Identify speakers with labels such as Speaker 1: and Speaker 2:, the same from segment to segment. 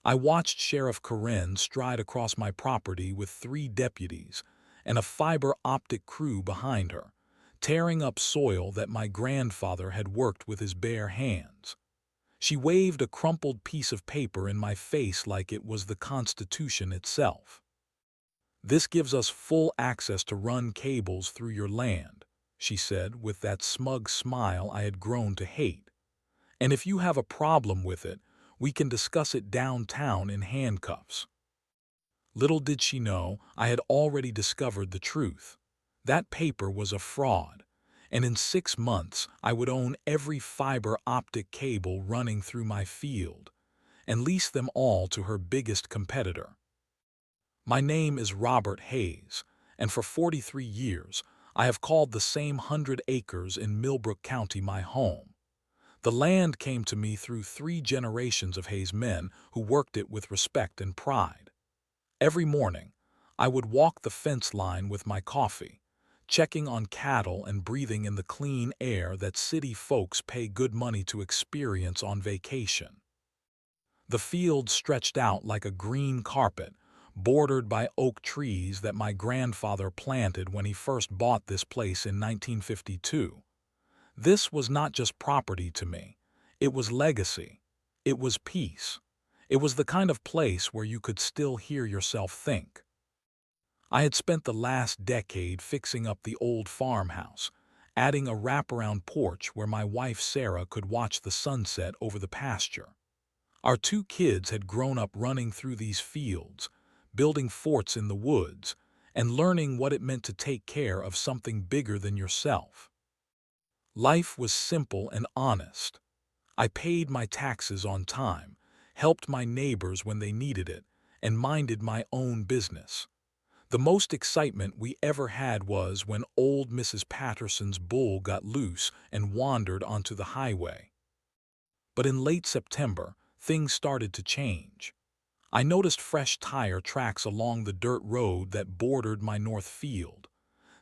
Speaker 1: I watched Sheriff Karen stride across my property with 3 deputies and a fiber optic crew behind her, tearing up soil that my grandfather had worked with his bare hands. She waved a crumpled piece of paper in my face like it was the Constitution itself. "This gives us full access to run cables through your land," she said with that smug smile I had grown to hate. "And if you have a problem with it, we can discuss it downtown in handcuffs." Little did she know, I had already discovered the truth. That paper was a fraud, and in 6 months I would own every fiber optic cable running through my field, and lease them all to her biggest competitor. My name is Robert Hayes, and for 43 years I have called the same 100 acres in Millbrook County my home. The land came to me through 3 generations of Hayes men who worked it with respect and pride. Every morning, I would walk the fence line with my coffee, checking on cattle and breathing in the clean air that city folks pay good money to experience on vacation. The field stretched out like a green carpet, bordered by oak trees that my grandfather planted when he first bought this place in 1952. This was not just property to me. It was legacy. It was peace. It was the kind of place where you could still hear yourself think. I had spent the last decade fixing up the old farmhouse, adding a wraparound porch where my wife Sarah could watch the sunset over the pasture. Our 2 kids had grown up running through these fields, building forts in the woods, and learning what it meant to take care of something bigger than yourself. Life was simple and honest. I paid my taxes on time, helped my neighbors when they needed it, and minded my own business. The most excitement we ever had was when old Mrs. Patterson's bull got loose and wandered onto the highway. But in late September, things started to change. I noticed fresh tire tracks along the dirt road that bordered my north field.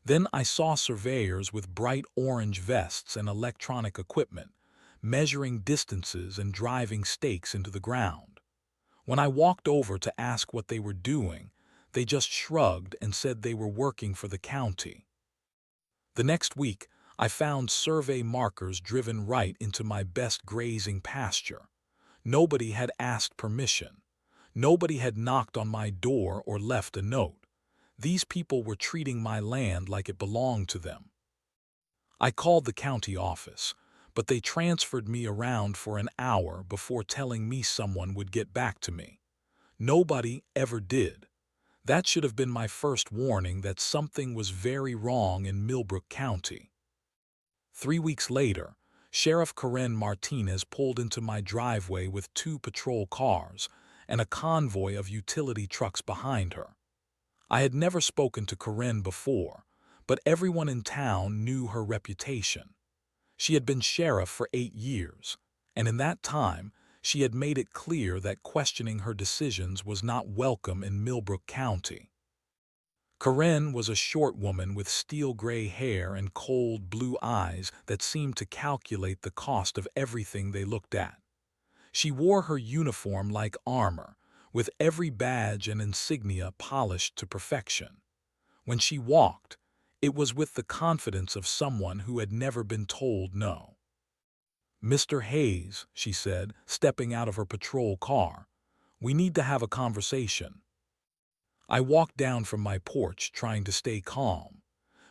Speaker 1: Then I saw surveyors with bright orange vests and electronic equipment, measuring distances and driving stakes into the ground. When I walked over to ask what they were doing, they just shrugged and said they were working for the county. The next week, I found survey markers driven right into my best grazing pasture. Nobody had asked permission. Nobody had knocked on my door or left a note. These people were treating my land like it belonged to them. I called the county office, but they transferred me around for an hour before telling me someone would get back to me. Nobody ever did. That should have been my first warning that something was very wrong in Millbrook County. 3 weeks later, Sheriff Karen Martinez pulled into my driveway with 2 patrol cars and a convoy of utility trucks behind her. I had never spoken to Karen before, but everyone in town knew her reputation. She had been sheriff for 8 years, and in that time, she had made it clear that questioning her decisions was not welcome in Millbrook County. Karen was a short woman with steel-gray hair and cold blue eyes that seemed to calculate the cost of everything they looked at. She wore her uniform like armor, with every badge and insignia polished to perfection. When she walked, it was with the confidence of someone who had never been told no. "Mr. Hayes," she said, stepping out of her patrol car, "we need to have a conversation." I walked down from my porch trying to stay calm.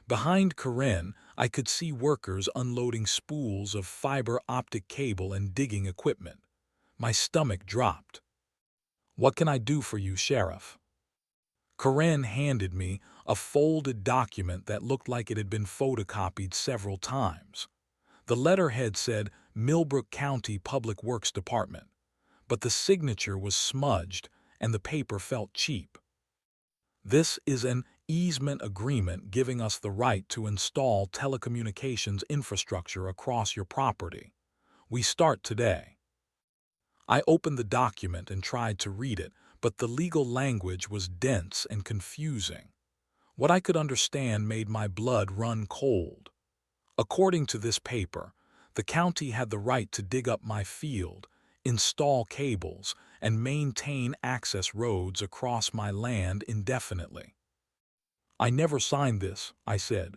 Speaker 1: Behind Karen, I could see workers unloading spools of fiber optic cable and digging equipment. My stomach dropped. "What can I do for you, Sheriff?" Karen handed me a folded document that looked like it had been photocopied several times. The letterhead said Millbrook County Public Works Department, but the signature was smudged and the paper felt cheap. "This is an easement agreement giving us the right to install telecommunications infrastructure across your property. We start today." I opened the document and tried to read it, but the legal language was dense and confusing. What I could understand made my blood run cold. According to this paper, the county had the right to dig up my field, install cables, and maintain access roads across my land indefinitely. I never signed this, I said.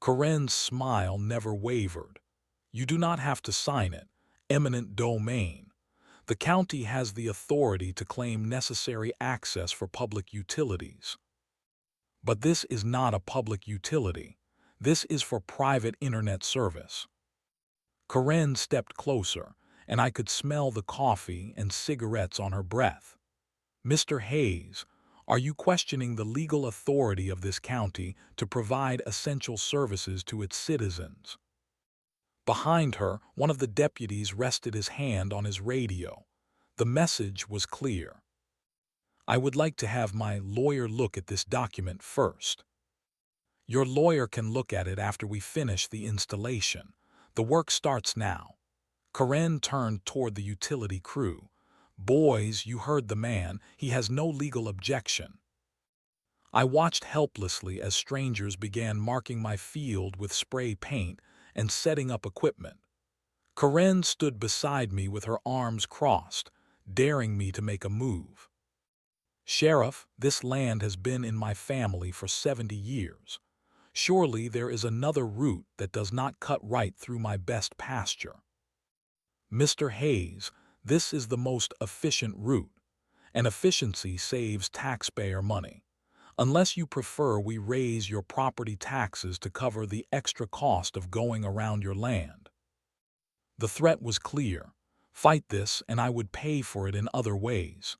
Speaker 1: Corinne's smile never wavered. You do not have to sign it. Eminent domain. The county has the authority to claim necessary access for public utilities. But this is not a public utility. This is for private internet service. Corinne stepped closer, and I could smell the coffee and cigarettes on her breath. Mr. Hayes, are you questioning the legal authority of this county to provide essential services to its citizens? Behind her, one of the deputies rested his hand on his radio. The message was clear. I would like to have my lawyer look at this document first. Your lawyer can look at it after we finish the installation. The work starts now. Corinne turned toward the utility crew. Boys, you heard the man. He has no legal objection. I watched helplessly as strangers began marking my field with spray paint and setting up equipment. Corinne stood beside me with her arms crossed, daring me to make a move. Sheriff, this land has been in my family for 70 years. Surely there is another route that does not cut right through my best pasture. Mr. Hayes, this is the most efficient route, and efficiency saves taxpayer money. Unless you prefer we raise your property taxes to cover the extra cost of going around your land. The threat was clear. Fight this and I would pay for it in other ways.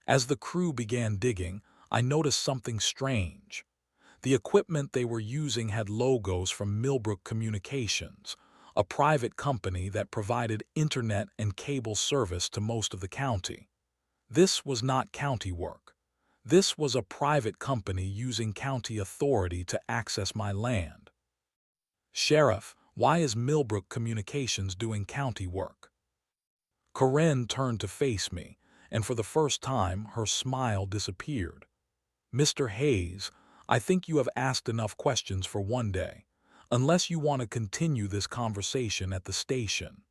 Speaker 1: As the crew began digging, I noticed something strange. The equipment they were using had logos from Millbrook Communications, a private company that provided internet and cable service to most of the county. This was not county work. This was a private company using county authority to access my land. Sheriff, why is Millbrook Communications doing county work? Corinne turned to face me, and for the first time her smile disappeared. Mr. Hayes, I think you have asked enough questions for one day, unless you want to continue this conversation at the station.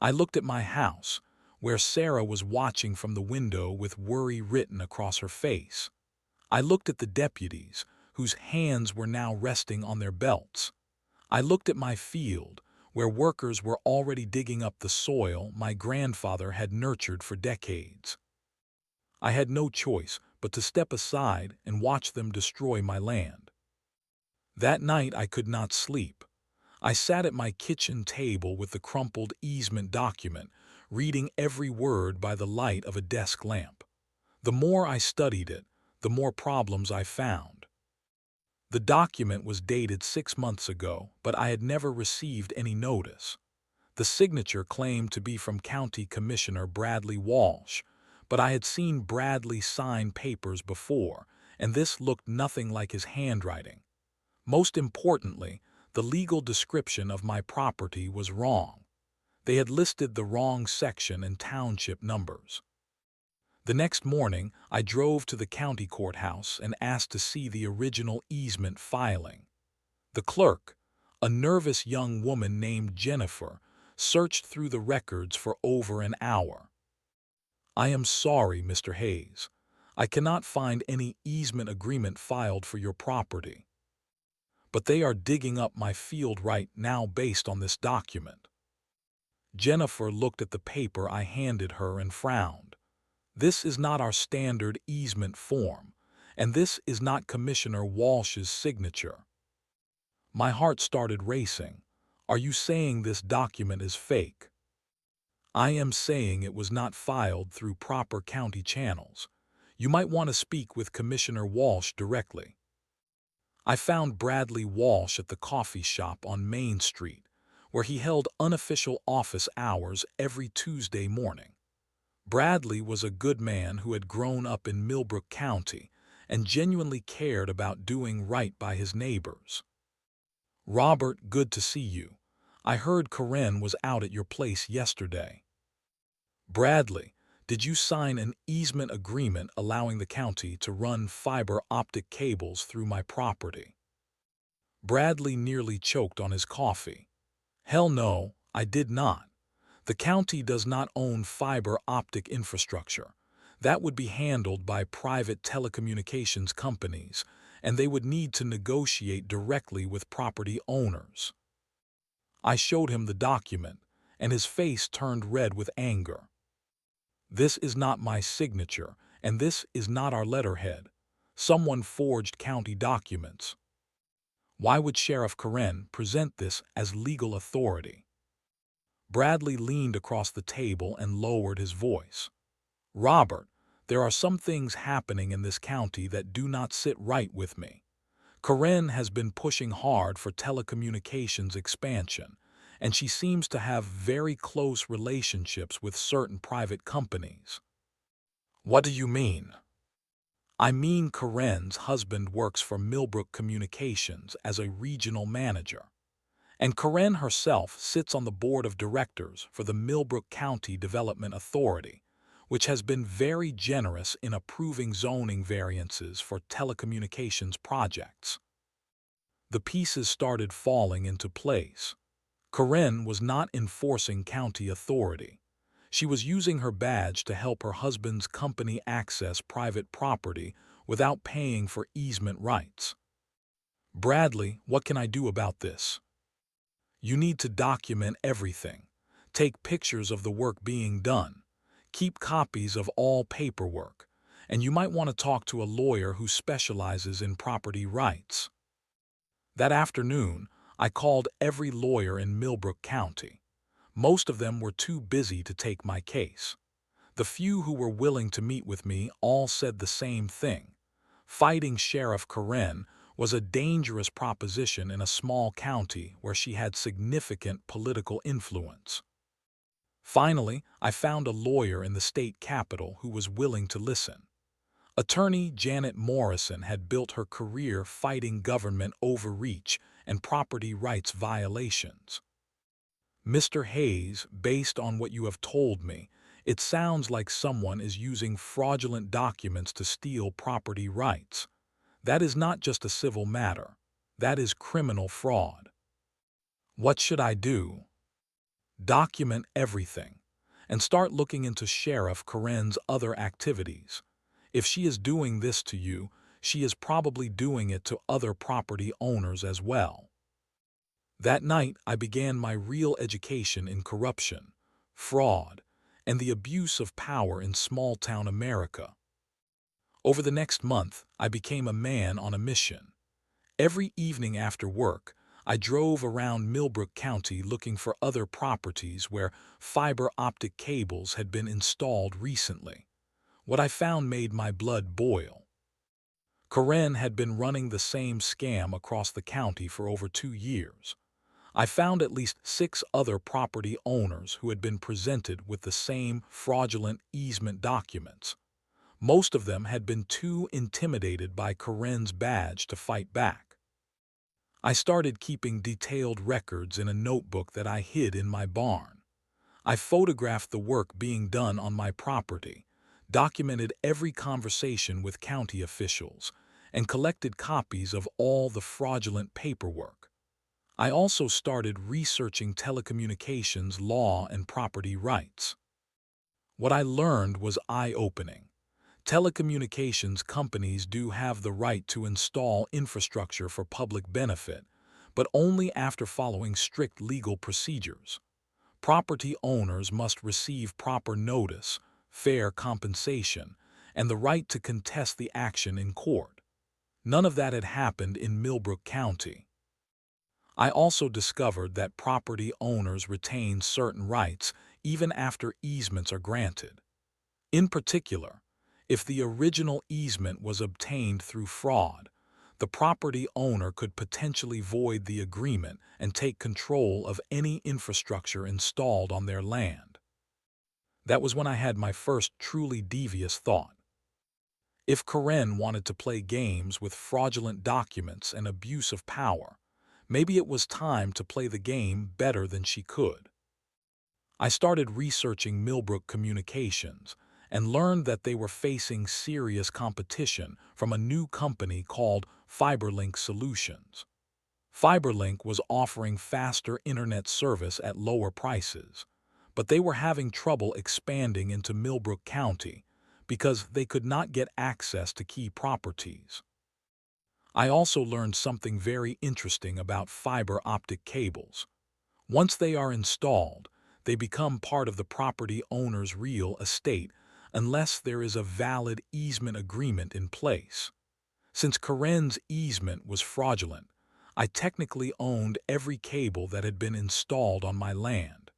Speaker 1: I looked at my house, where Sarah was watching from the window with worry written across her face. I looked at the deputies, whose hands were now resting on their belts. I looked at my field, where workers were already digging up the soil my grandfather had nurtured for decades. I had no choice but to step aside and watch them destroy my land. That night I could not sleep. I sat at my kitchen table with the crumpled easement document, reading every word by the light of a desk lamp. The more I studied it, the more problems I found. The document was dated 6 months ago, but I had never received any notice. The signature claimed to be from County Commissioner Bradley Walsh, but I had seen Bradley sign papers before, and this looked nothing like his handwriting. Most importantly, the legal description of my property was wrong. They had listed the wrong section and township numbers. The next morning, I drove to the county courthouse and asked to see the original easement filing. The clerk, a nervous young woman named Jennifer, searched through the records for over an hour. I am sorry, Mr. Hayes. I cannot find any easement agreement filed for your property. But they are digging up my field right now based on this document. Jennifer looked at the paper I handed her and frowned. This is not our standard easement form, and this is not Commissioner Walsh's signature. My heart started racing. Are you saying this document is fake? I am saying it was not filed through proper county channels. You might want to speak with Commissioner Walsh directly. I found Bradley Walsh at the coffee shop on Main Street, where he held unofficial office hours every Tuesday morning. Bradley was a good man who had grown up in Millbrook County and genuinely cared about doing right by his neighbors. Robert, good to see you. I heard Corinne was out at your place yesterday. Bradley, did you sign an easement agreement allowing the county to run fiber optic cables through my property? Bradley nearly choked on his coffee. Hell no, I did not. The county does not own fiber optic infrastructure. That would be handled by private telecommunications companies, and they would need to negotiate directly with property owners. I showed him the document, and his face turned red with anger. This is not my signature, and this is not our letterhead. Someone forged county documents. Why would Sheriff Karen present this as legal authority? Bradley leaned across the table and lowered his voice. Robert, there are some things happening in this county that do not sit right with me. Karen has been pushing hard for telecommunications expansion, and she seems to have very close relationships with certain private companies. What do you mean? I mean Karen's husband works for Millbrook Communications as a regional manager, and Karen herself sits on the board of directors for the Millbrook County Development Authority, which has been very generous in approving zoning variances for telecommunications projects. The pieces started falling into place. Karen was not enforcing county authority. She was using her badge to help her husband's company access private property without paying for easement rights. Bradley, what can I do about this? You need to document everything. Take pictures of the work being done. Keep copies of all paperwork. And you might want to talk to a lawyer who specializes in property rights. That afternoon, I called every lawyer in Millbrook County. Most of them were too busy to take my case. The few who were willing to meet with me all said the same thing. Fighting Sheriff Karen was a dangerous proposition in a small county where she had significant political influence. Finally, I found a lawyer in the state capitol who was willing to listen. Attorney Janet Morrison had built her career fighting government overreach and property rights violations. Mr. Hayes, based on what you have told me, it sounds like someone is using fraudulent documents to steal property rights. That is not just a civil matter. That is criminal fraud. What should I do? Document everything, and start looking into Sheriff Karen's other activities. If she is doing this to you, she is probably doing it to other property owners as well. That night, I began my real education in corruption, fraud, and the abuse of power in small-town America. Over the next month, I became a man on a mission. Every evening after work, I drove around Millbrook County looking for other properties where fiber optic cables had been installed recently. What I found made my blood boil. Karen had been running the same scam across the county for over 2 years. I found at least 6 other property owners who had been presented with the same fraudulent easement documents. Most of them had been too intimidated by Karen's badge to fight back. I started keeping detailed records in a notebook that I hid in my barn. I photographed the work being done on my property, documented every conversation with county officials, and collected copies of all the fraudulent paperwork. I also started researching telecommunications law and property rights. What I learned was eye-opening. Telecommunications companies do have the right to install infrastructure for public benefit, but only after following strict legal procedures. Property owners must receive proper notice, fair compensation, and the right to contest the action in court. None of that had happened in Millbrook County. I also discovered that property owners retain certain rights even after easements are granted. In particular, if the original easement was obtained through fraud, the property owner could potentially void the agreement and take control of any infrastructure installed on their land. That was when I had my first truly devious thought. If Karen wanted to play games with fraudulent documents and abuse of power, maybe it was time to play the game better than she could. I started researching Millbrook Communications and learned that they were facing serious competition from a new company called FiberLink Solutions. FiberLink was offering faster internet service at lower prices, but they were having trouble expanding into Millbrook County because they could not get access to key properties. I also learned something very interesting about fiber optic cables. Once they are installed, they become part of the property owner's real estate unless there is a valid easement agreement in place. Since Karen's easement was fraudulent, I technically owned every cable that had been installed on my land.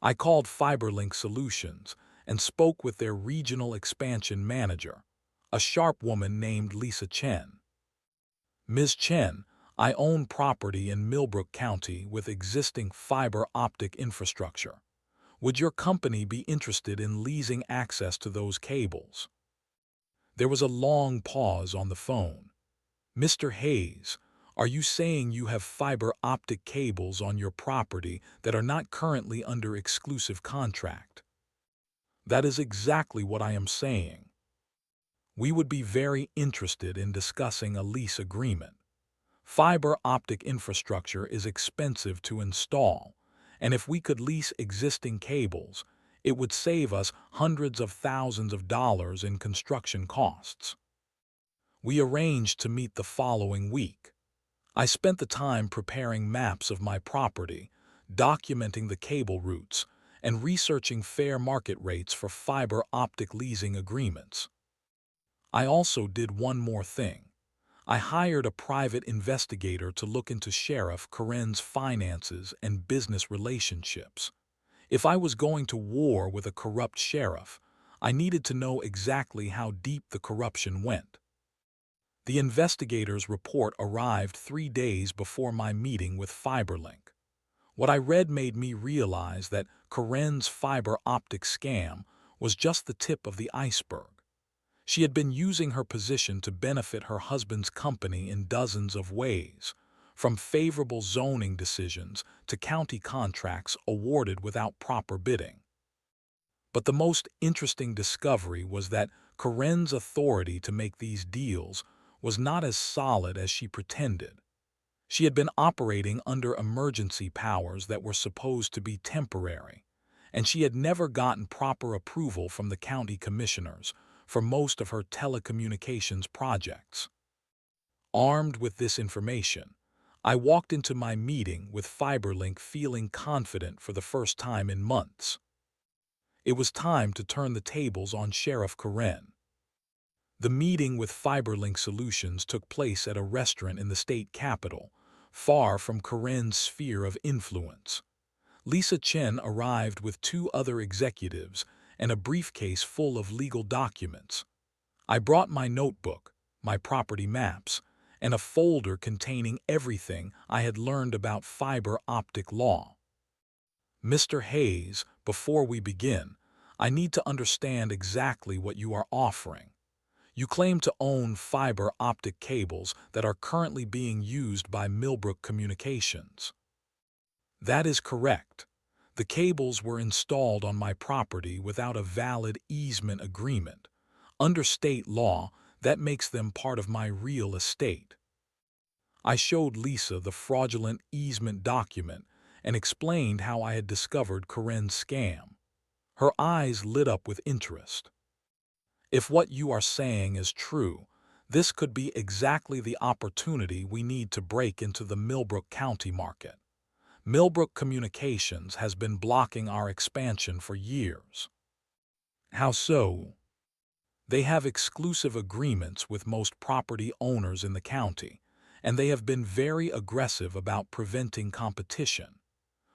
Speaker 1: I called FiberLink Solutions and spoke with their regional expansion manager, a sharp woman named Lisa Chen. Ms. Chen, I own property in Millbrook County with existing fiber optic infrastructure. Would your company be interested in leasing access to those cables? There was a long pause on the phone. Mr. Hayes, are you saying you have fiber optic cables on your property that are not currently under exclusive contract? That is exactly what I am saying. We would be very interested in discussing a lease agreement. Fiber optic infrastructure is expensive to install, and if we could lease existing cables, it would save us hundreds of thousands of dollars in construction costs. We arranged to meet the following week. I spent the time preparing maps of my property, documenting the cable routes, and researching fair market rates for fiber optic leasing agreements. I also did one more thing. I hired a private investigator to look into Sheriff Karen's finances and business relationships. If I was going to war with a corrupt sheriff, I needed to know exactly how deep the corruption went. The investigator's report arrived 3 days before my meeting with FiberLink. What I read made me realize that Karen's fiber optic scam was just the tip of the iceberg. She had been using her position to benefit her husband's company in dozens of ways, from favorable zoning decisions to county contracts awarded without proper bidding. But the most interesting discovery was that Karen's authority to make these deals was not as solid as she pretended. She had been operating under emergency powers that were supposed to be temporary, and she had never gotten proper approval from the county commissioners for most of her telecommunications projects. Armed with this information, I walked into my meeting with FiberLink feeling confident for the first time in months. It was time to turn the tables on Sheriff Karen. The meeting with FiberLink Solutions took place at a restaurant in the state capital, far from Karen's sphere of influence. Lisa Chen arrived with 2 other executives and a briefcase full of legal documents. I brought my notebook, my property maps, and a folder containing everything I had learned about fiber optic law. Mr. Hayes, before we begin, I need to understand exactly what you are offering. You claim to own fiber optic cables that are currently being used by Millbrook Communications. That is correct. The cables were installed on my property without a valid easement agreement. Under state law, that makes them part of my real estate. I showed Lisa the fraudulent easement document and explained how I had discovered Karen's scam. Her eyes lit up with interest. If what you are saying is true, this could be exactly the opportunity we need to break into the Millbrook County market. Millbrook Communications has been blocking our expansion for years. How so? They have exclusive agreements with most property owners in the county, and they have been very aggressive about preventing competition.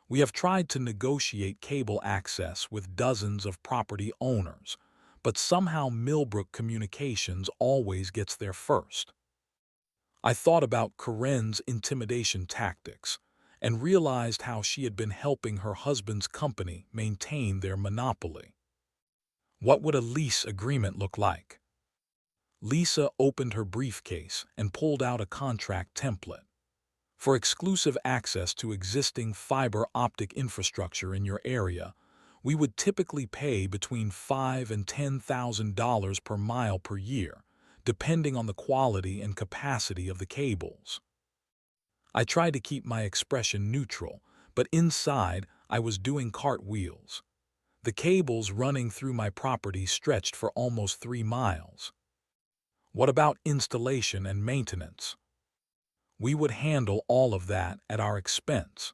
Speaker 1: We have tried to negotiate cable access with dozens of property owners, but somehow Millbrook Communications always gets there first. I thought about Karen's intimidation tactics and realized how she had been helping her husband's company maintain their monopoly. What would a lease agreement look like? Lisa opened her briefcase and pulled out a contract template. For exclusive access to existing fiber optic infrastructure in your area, we would typically pay between $5,000 and $10,000 per mile per year, depending on the quality and capacity of the cables. I tried to keep my expression neutral, but inside I was doing cartwheels. The cables running through my property stretched for almost 3 miles. What about installation and maintenance? We would handle all of that at our expense.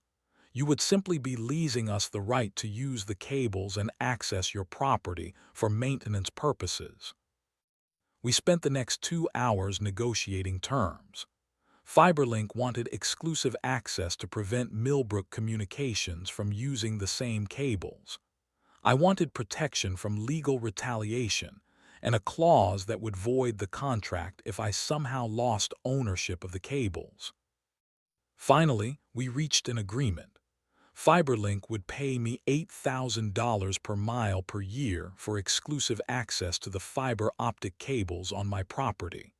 Speaker 1: You would simply be leasing us the right to use the cables and access your property for maintenance purposes. We spent the next 2 hours negotiating terms. Fiberlink wanted exclusive access to prevent Millbrook Communications from using the same cables. I wanted protection from legal retaliation and a clause that would void the contract if I somehow lost ownership of the cables. Finally, we reached an agreement. Fiberlink would pay me $8,000 per mile per year for exclusive access to the fiber optic cables on my property.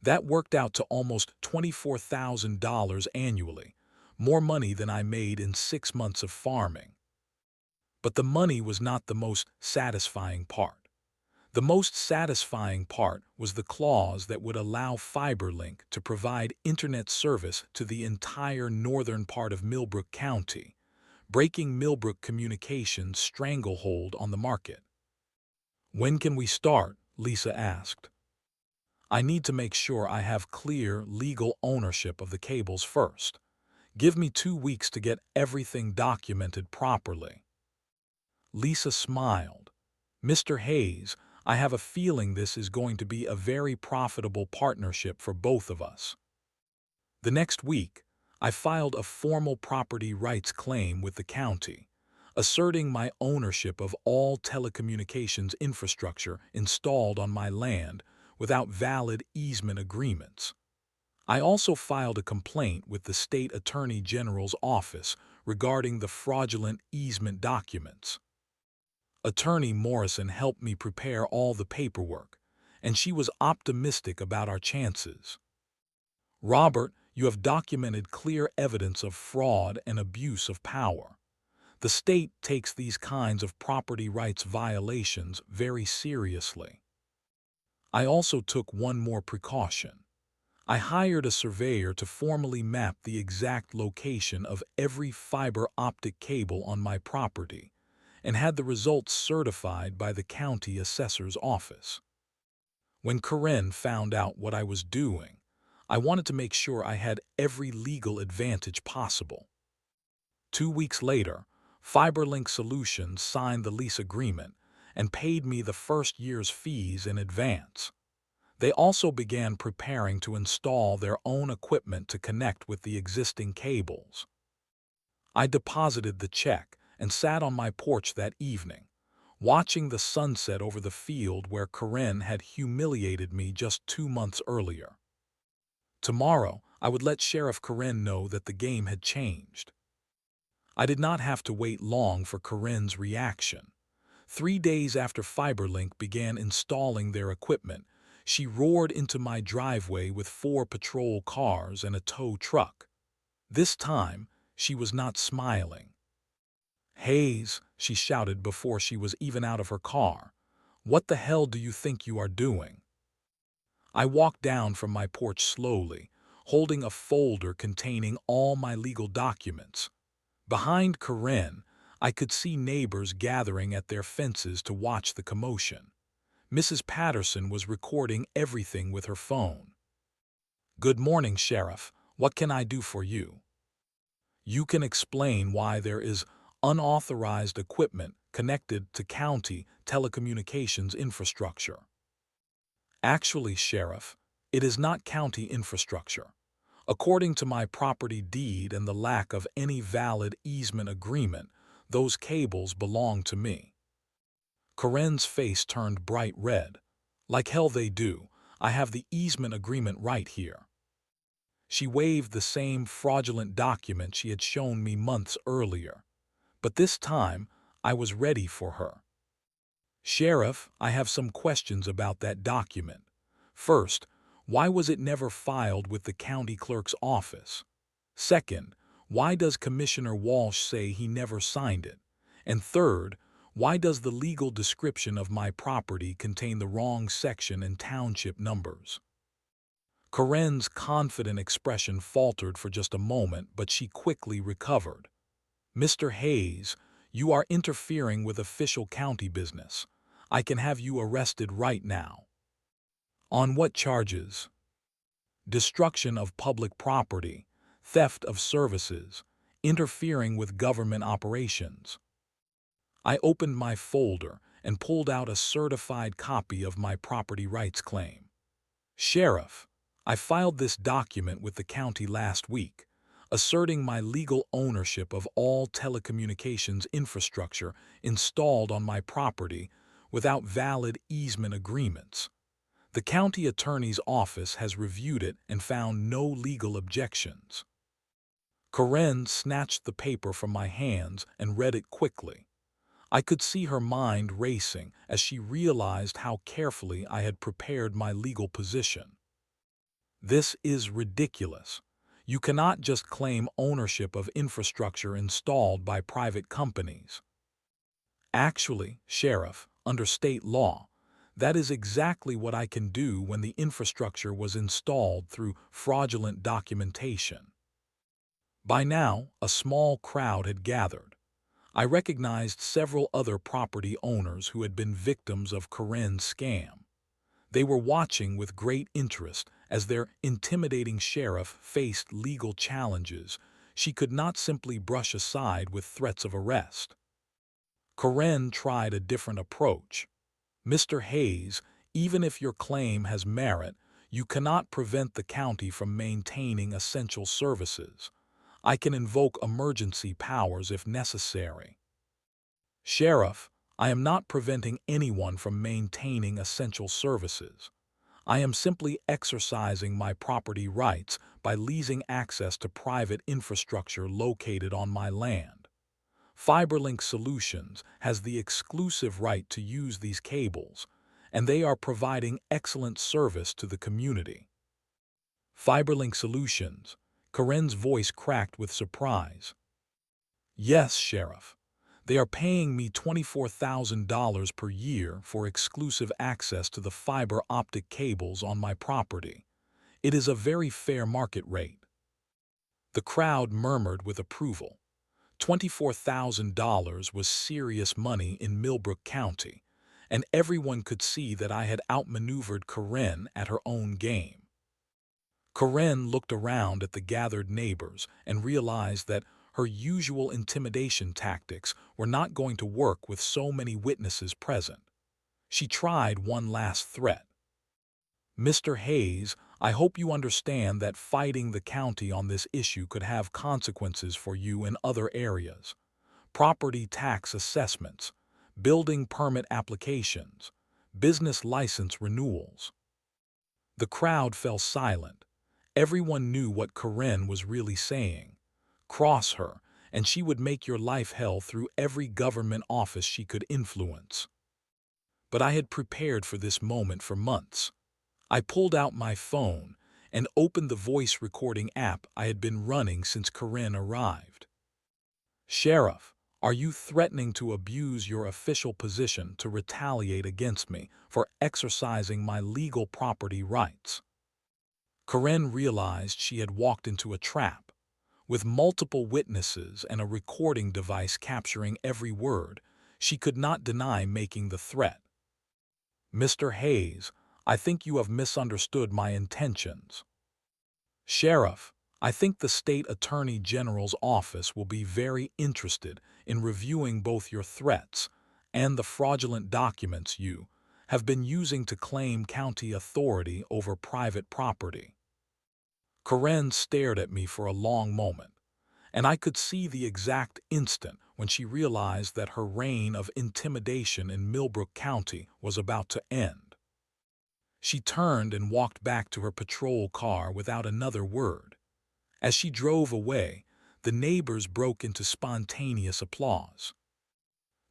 Speaker 1: That worked out to almost $24,000 annually, more money than I made in 6 months of farming. But the money was not the most satisfying part. The most satisfying part was the clause that would allow Fiberlink to provide internet service to the entire northern part of Millbrook County, breaking Millbrook Communications' stranglehold on the market. "When can we start?" Lisa asked. "I need to make sure I have clear legal ownership of the cables first. Give me 2 weeks to get everything documented properly." Lisa smiled. "Mr. Hayes, I have a feeling this is going to be a very profitable partnership for both of us." The next week, I filed a formal property rights claim with the county, asserting my ownership of all telecommunications infrastructure installed on my land without valid easement agreements. I also filed a complaint with the State Attorney General's office regarding the fraudulent easement documents. Attorney Morrison helped me prepare all the paperwork, and she was optimistic about our chances. "Robert, you have documented clear evidence of fraud and abuse of power. The state takes these kinds of property rights violations very seriously." I also took one more precaution. I hired a surveyor to formally map the exact location of every fiber optic cable on my property, and had the results certified by the county assessor's office. When Karen found out what I was doing, I wanted to make sure I had every legal advantage possible. 2 weeks later, Fiberlink Solutions signed the lease agreement and paid me the first year's fees in advance. They also began preparing to install their own equipment to connect with the existing cables. I deposited the check and sat on my porch that evening, watching the sunset over the field where Karen had humiliated me just 2 months earlier. Tomorrow, I would let Sheriff Karen know that the game had changed. I did not have to wait long for Karen's reaction. 3 days after Fiberlink began installing their equipment, she roared into my driveway with 4 patrol cars and a tow truck. This time, she was not smiling. "Hayes," she shouted before she was even out of her car, "what the hell do you think you are doing?" I walked down from my porch slowly, holding a folder containing all my legal documents. Behind Karen, I could see neighbors gathering at their fences to watch the commotion. Mrs. Patterson was recording everything with her phone. "Good morning, Sheriff. What can I do for you?" "You can explain why there is unauthorized equipment connected to county telecommunications infrastructure." "Actually, Sheriff, it is not county infrastructure. According to my property deed and the lack of any valid easement agreement, those cables belong to me." Karen's face turned bright red. "Like hell they do. I have the easement agreement right here." She waved the same fraudulent document she had shown me months earlier. But this time, I was ready for her. "Sheriff, I have some questions about that document. First, why was it never filed with the county clerk's office? Second, why does Commissioner Walsh say he never signed it? And third, why does the legal description of my property contain the wrong section and township numbers?" Karen's confident expression faltered for just a moment, but she quickly recovered. "Mr. Hayes, you are interfering with official county business. I can have you arrested right now." "On what charges?" "Destruction of public property, theft of services, interfering with government operations." I opened my folder and pulled out a certified copy of my property rights claim. "Sheriff, I filed this document with the county last week, asserting my legal ownership of all telecommunications infrastructure installed on my property without valid easement agreements. The county attorney's office has reviewed it and found no legal objections." Karen snatched the paper from my hands and read it quickly. I could see her mind racing as she realized how carefully I had prepared my legal position. "This is ridiculous. You cannot just claim ownership of infrastructure installed by private companies." "Actually, Sheriff, under state law, that is exactly what I can do when the infrastructure was installed through fraudulent documentation." By now, a small crowd had gathered. I recognized several other property owners who had been victims of Karen's scam. They were watching with great interest as their intimidating sheriff faced legal challenges she could not simply brush aside with threats of arrest. Karen tried a different approach. "Mr. Hayes, even if your claim has merit, you cannot prevent the county from maintaining essential services. I can invoke emergency powers if necessary." "Sheriff, I am not preventing anyone from maintaining essential services. I am simply exercising my property rights by leasing access to private infrastructure located on my land. FiberLink Solutions has the exclusive right to use these cables, and they are providing excellent service to the community." "FiberLink Solutions?" Karen's voice cracked with surprise. "Yes, Sheriff. They are paying me $24,000 per year for exclusive access to the fiber optic cables on my property. It is a very fair market rate." The crowd murmured with approval. $24,000 was serious money in Millbrook County, and everyone could see that I had outmaneuvered Karen at her own game. Karen looked around at the gathered neighbors and realized that her usual intimidation tactics were not going to work with so many witnesses present. She tried one last threat. "Mr. Hayes, I hope you understand that fighting the county on this issue could have consequences for you in other areas. Property tax assessments, building permit applications, business license renewals." The crowd fell silent. Everyone knew what Karen was really saying. Cross her, and she would make your life hell through every government office she could influence. But I had prepared for this moment for months. I pulled out my phone and opened the voice recording app I had been running since Karen arrived. "Sheriff, are you threatening to abuse your official position to retaliate against me for exercising my legal property rights?" Karen realized she had walked into a trap. With multiple witnesses and a recording device capturing every word, she could not deny making the threat. "Mr. Hayes, I think you have misunderstood my intentions." "Sheriff, I think the state attorney general's office will be very interested in reviewing both your threats and the fraudulent documents you have been using to claim county authority over private property." Karen stared at me for a long moment, and I could see the exact instant when she realized that her reign of intimidation in Millbrook County was about to end. She turned and walked back to her patrol car without another word. As she drove away, the neighbors broke into spontaneous applause.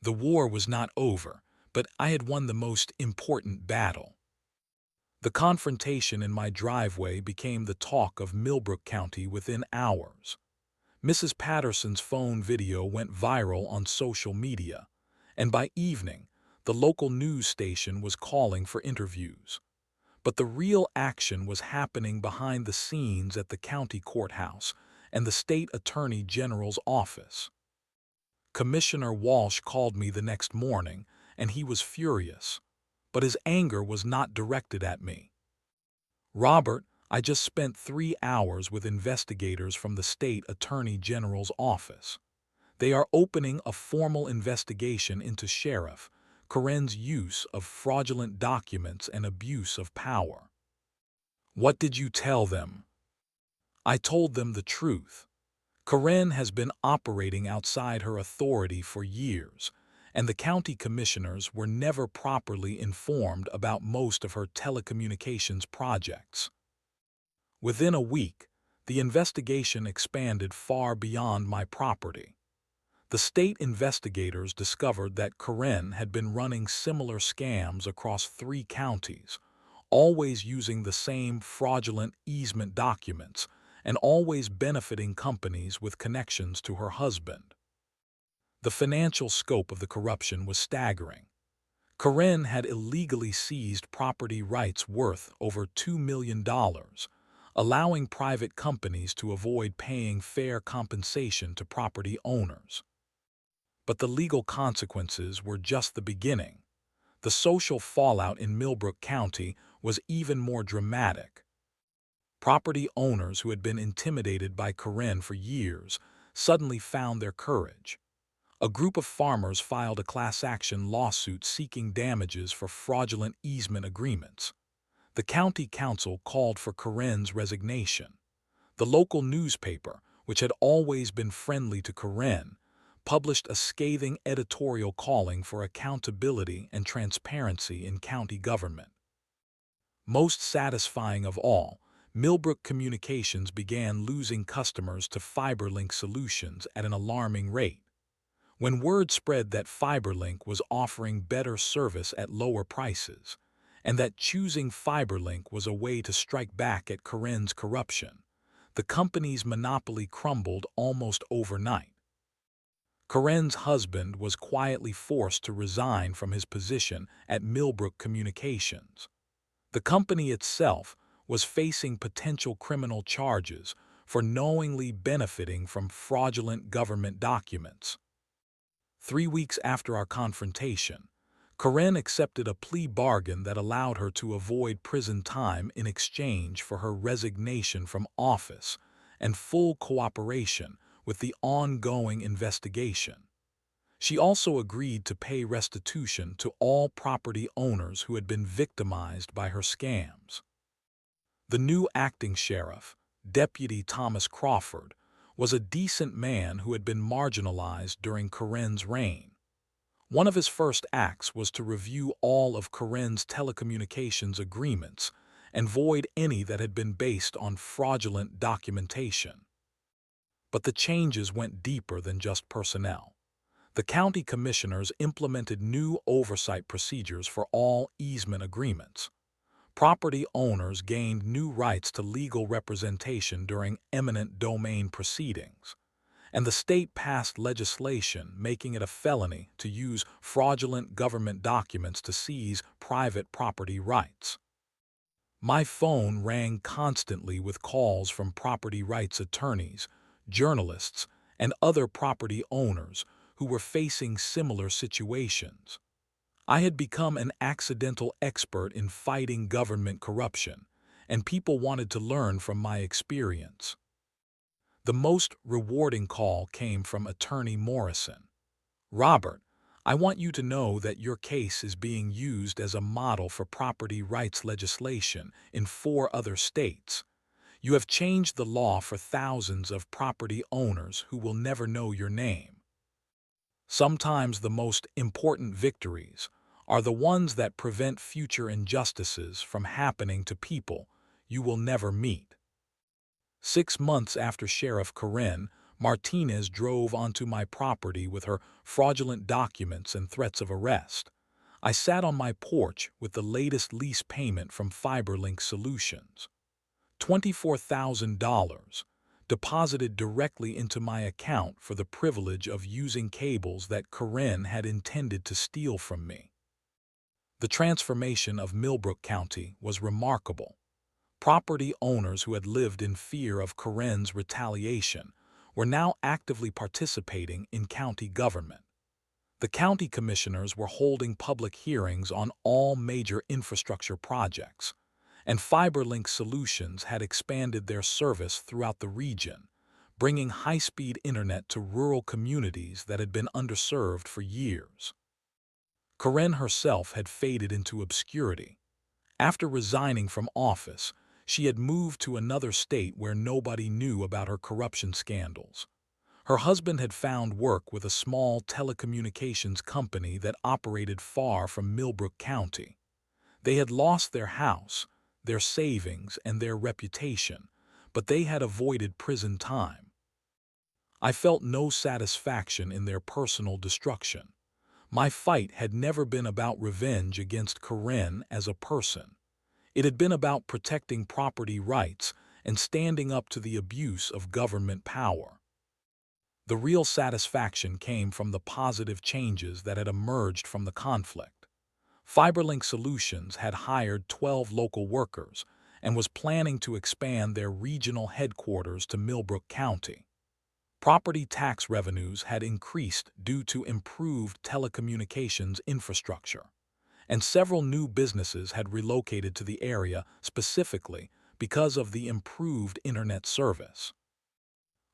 Speaker 1: The war was not over, but I had won the most important battle. The confrontation in my driveway became the talk of Millbrook County within hours. Mrs. Patterson's phone video went viral on social media, and by evening, the local news station was calling for interviews. But the real action was happening behind the scenes at the county courthouse and the state attorney general's office. Commissioner Walsh called me the next morning, and he was furious. But his anger was not directed at me. "Robert, I just spent 3 hours with investigators from the state attorney general's office. They are opening a formal investigation into Sheriff Coren's use of fraudulent documents and abuse of power." "What did you tell them?" "I told them the truth. Corinne has been operating outside her authority for years, and the county commissioners were never properly informed about most of her telecommunications projects." Within a week, the investigation expanded far beyond my property. The state investigators discovered that Corinne had been running similar scams across 3 counties, always using the same fraudulent easement documents and always benefiting companies with connections to her husband. The financial scope of the corruption was staggering. Corinne had illegally seized property rights worth over $2 million, allowing private companies to avoid paying fair compensation to property owners. But the legal consequences were just the beginning. The social fallout in Millbrook County was even more dramatic. Property owners who had been intimidated by Corinne for years suddenly found their courage. A group of farmers filed a class-action lawsuit seeking damages for fraudulent easement agreements. The county council called for Corinne's resignation. The local newspaper, which had always been friendly to Corinne, published a scathing editorial calling for accountability and transparency in county government. Most satisfying of all, Millbrook Communications began losing customers to FiberLink solutions at an alarming rate. When word spread that FiberLink was offering better service at lower prices, and that choosing FiberLink was a way to strike back at Corinne's corruption, the company's monopoly crumbled almost overnight. Corinne's husband was quietly forced to resign from his position at Millbrook Communications. The company itself was facing potential criminal charges for knowingly benefiting from fraudulent government documents. 3 weeks after our confrontation, Corinne accepted a plea bargain that allowed her to avoid prison time in exchange for her resignation from office and full cooperation with the ongoing investigation. She also agreed to pay restitution to all property owners who had been victimized by her scams. The new acting sheriff, Deputy Thomas Crawford, was a decent man who had been marginalized during Corinne's reign. One of his first acts was to review all of Corinne's telecommunications agreements and void any that had been based on fraudulent documentation. But the changes went deeper than just personnel. The county commissioners implemented new oversight procedures for all easement agreements. Property owners gained new rights to legal representation during eminent domain proceedings, and the state passed legislation making it a felony to use fraudulent government documents to seize private property rights. My phone rang constantly with calls from property rights attorneys, journalists, and other property owners who were facing similar situations. I had become an accidental expert in fighting government corruption, and people wanted to learn from my experience. The most rewarding call came from Attorney Morrison. "Robert, I want you to know that your case is being used as a model for property rights legislation in 4 other states. You have changed the law for thousands of property owners who will never know your name." Sometimes the most important victories are the ones that prevent future injustices from happening to people you will never meet. 6 months after Sheriff Corinne Martinez drove onto my property with her fraudulent documents and threats of arrest, I sat on my porch with the latest lease payment from FiberLink Solutions. $24,000, deposited directly into my account for the privilege of using cables that Corinne had intended to steal from me. The transformation of Millbrook County was remarkable. Property owners who had lived in fear of Corinne's retaliation were now actively participating in county government. The county commissioners were holding public hearings on all major infrastructure projects, and FiberLink Solutions had expanded their service throughout the region, bringing high-speed internet to rural communities that had been underserved for years. Karen herself had faded into obscurity. After resigning from office, she had moved to another state where nobody knew about her corruption scandals. Her husband had found work with a small telecommunications company that operated far from Millbrook County. They had lost their house, their savings, and their reputation, but they had avoided prison time. I felt no satisfaction in their personal destruction. My fight had never been about revenge against Karen as a person. It had been about protecting property rights and standing up to the abuse of government power. The real satisfaction came from the positive changes that had emerged from the conflict. FiberLink Solutions had hired 12 local workers and was planning to expand their regional headquarters to Millbrook County. Property tax revenues had increased due to improved telecommunications infrastructure, and several new businesses had relocated to the area specifically because of the improved internet service.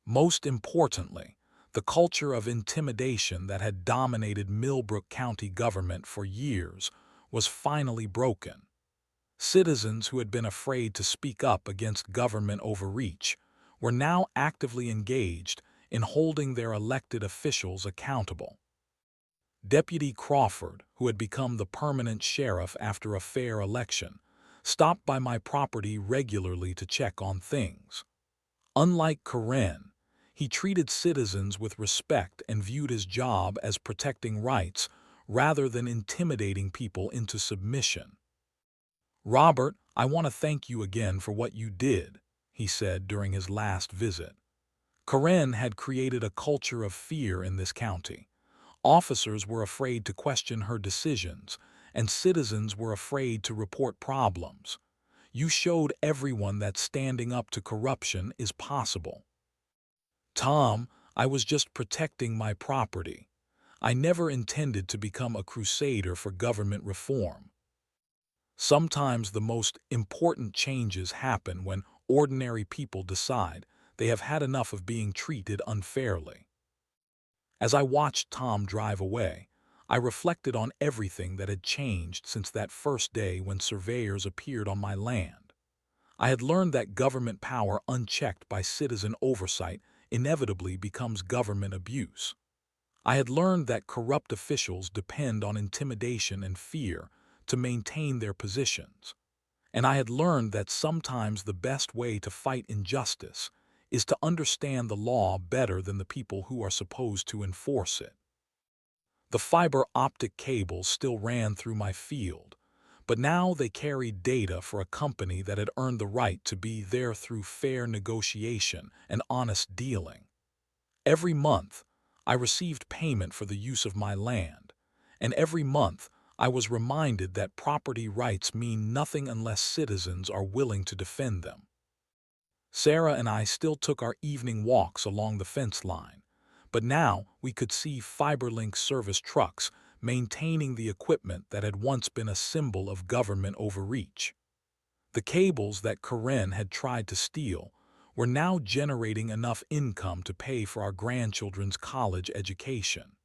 Speaker 1: Most importantly, the culture of intimidation that had dominated Millbrook County government for years was finally broken. Citizens who had been afraid to speak up against government overreach were now actively engaged in holding their elected officials accountable. Deputy Crawford, who had become the permanent sheriff after a fair election, stopped by my property regularly to check on things. Unlike Karen, he treated citizens with respect and viewed his job as protecting rights rather than intimidating people into submission. "Robert, I want to thank you again for what you did," he said during his last visit. Karen had created a culture of fear in this county. Officers were afraid to question her decisions, and citizens were afraid to report problems. You showed everyone that standing up to corruption is possible. "Tom, I was just protecting my property. I never intended to become a crusader for government reform." Sometimes the most important changes happen when ordinary people decide they have had enough of being treated unfairly. As I watched Tom drive away, I reflected on everything that had changed since that first day when surveyors appeared on my land. I had learned that government power unchecked by citizen oversight inevitably becomes government abuse. I had learned that corrupt officials depend on intimidation and fear to maintain their positions. And I had learned that sometimes the best way to fight injustice is to understand the law better than the people who are supposed to enforce it. The fiber optic cables still ran through my field, but now they carried data for a company that had earned the right to be there through fair negotiation and honest dealing. Every month, I received payment for the use of my land, and every month I was reminded that property rights mean nothing unless citizens are willing to defend them. Sarah and I still took our evening walks along the fence line, but now we could see FiberLink service trucks maintaining the equipment that had once been a symbol of government overreach. The cables that Karen had tried to steal were now generating enough income to pay for our grandchildren's college education.